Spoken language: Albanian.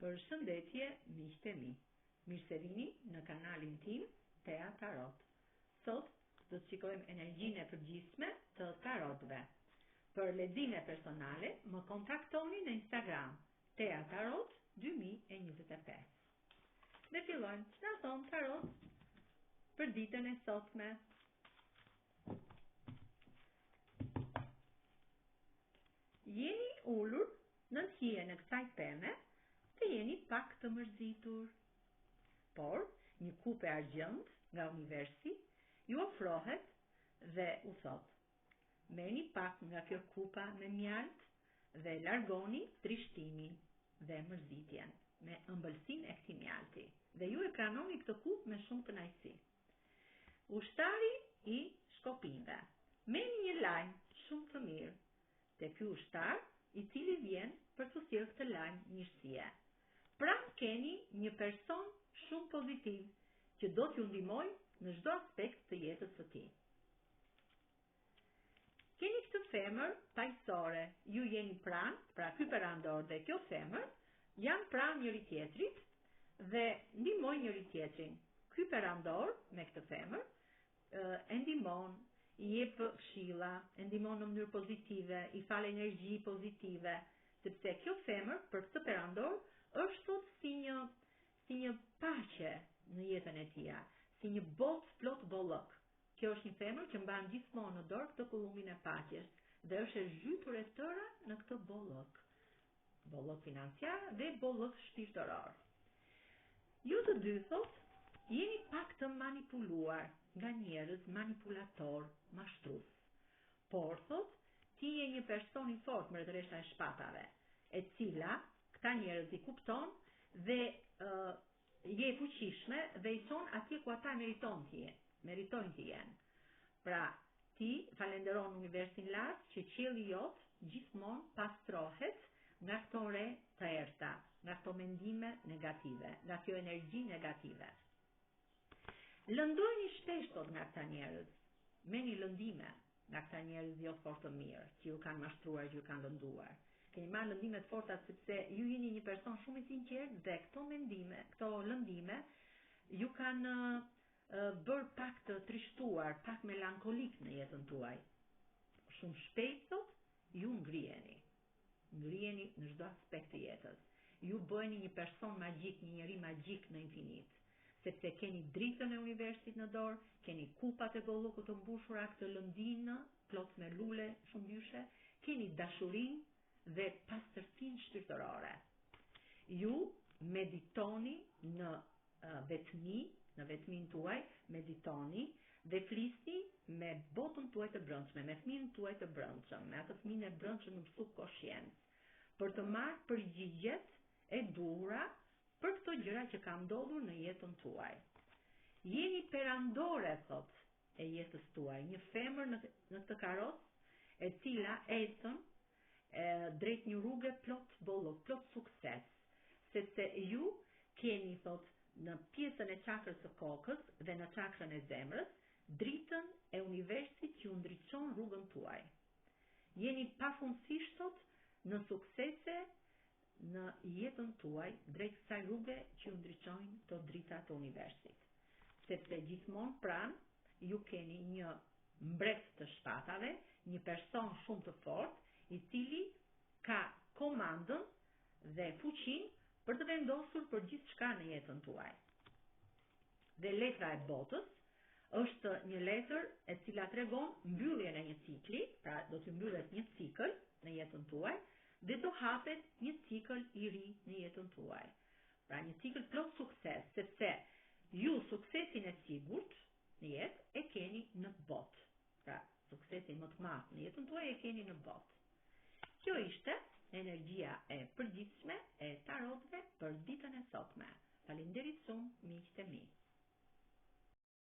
Përshëndetje miqtë e mi. Mirë se vini në kanalin tim Tea Tarot. Sot do të shikojmë energjinë e përgjithshme të tarotëve. Për lexime personale, më kontaktoni në Instagram Tea Tarot 2025. Ne fillojmë. Çfarë thon tarot për ditën e sotme? Jeni ulur në hijen e kësaj teme të jeni pak të mërzitur. Por, një kupë e argjend nga universi ju ofrohet dhe u thot: merrni pak nga kjo kupa me mjalt dhe largoni trishtimin dhe mërzitjen me ëmbëlsinë e këtij mjalti. Dhe ju e pranoni këtë kupë me shumë kënaqësi. Ushtari i shkopinjve. Merrni një lajm shumë të mirë te ky ushtar i cili vjen për të sjellë këtë lajm mirësie. Pranë keni një person shumë pozitiv që do t'ju ndihmojë në çdo aspekt të jetës së tij. Keni këtë femër paqësore, ju jeni pranë, pra ky perandor dhe kjo femër janë pranë njëri tjetrit dhe ndihmojnë njëri tjetrin. Ky perandor me këtë femër e ndihmon, i jep këshilla, e ndihmon në mënyrë pozitive, i fal energji pozitive, sepse kjo femër për këtë perandor është si një paqe në jetën e tij, si një botë plot bollok. Kjo është një femër që mban gjithmonë në dorë këtë kullumin e paqes dhe është e zhytur e tëra në këtë bollok. Bollok financiar dhe bollok shpirtëror. Ju të dy thot, jeni pak të manipuluar nga njerëz manipulator, mashtrues. Por thot, ti je një person i fortë me rrethresha e shpatave, e cila këta njerëz i kupton dhe je e fuqishme dhe i thon atje ku ata meritojnë të jenë. Pra, ti falenderon universin lart që qielli jot gjithmonë pastrohet nga këto re të errta, nga këto mendime negative, nga kjo energji negative. Lëndojni shpesh thot nga këta njerëz. Merrni lëndime nga këta njerëz jo fort të mirë, që ju kanë mashtruar, që ju kanë lënduar. Keni marrë lëndime të forta sepse ju jeni një person shumë i sinqert dhe këto lëndime ju kanë bërë pak të trishtuar, pak melankolik në jetën tuaj. Shumë shpejt thot, ju ngriheni në çdo aspekt të jetës. Ju bëheni një person magjik, një njeri magjik në infinit, sepse keni dritën e universit në dorë, keni kupat e bollokut të mbushura, këtë lëndinë plot me lule, shumë dyshe, keni dashurinë dhe pastërtinë shpirtërore. Ju meditoni në vetminë tuaj, meditoni dhe flisni me botën tuaj të brendshme, me fëmijën tuaj të brendshëm, me atë fëmijën e brendshëm në subkonsciencë, për të marrë përgjigjet e duhura për këto gjëra që kanë ndodhur në jetën tuaj. Jeni perandore, thot, e jetës tuaj, një femër në këtë karrocë e cila ecën drejt një rrugë plot bollok, plot sukses, sepse ju keni, thot, në pjesën e çakrës së kokës dhe në çakrën e zemrës, dritën e universit që ju ndriçon rrugën tuaj. Jeni pafundësisht, thot, në suksese në jetën tuaj drejt kësaj rruge që ju ndriçojnë të drita të universit. Sepse gjithmonë pranë ju keni një mbret të shpatave, një person shumë të fortë, i cili ka komandën dhe fuqinë për të vendosur për gjithçka në jetën tuaj. Dhe letra e botës është një letër e cila tregon mbylljen e një cikli, pra do të mbyllet një cikël në jetën tuaj dhe do hapet një cikël i ri në jetën tuaj. Pra një cikël plot sukses, sepse ju suksesin e sigurt në jetë e keni në botë. Pra suksesin më të madh në jetën tuaj e keni në botë. Kjo ishte energjia e përgjithshme e tarotëve për ditën e sotme. Faleminderit shumë, miqtë e mi.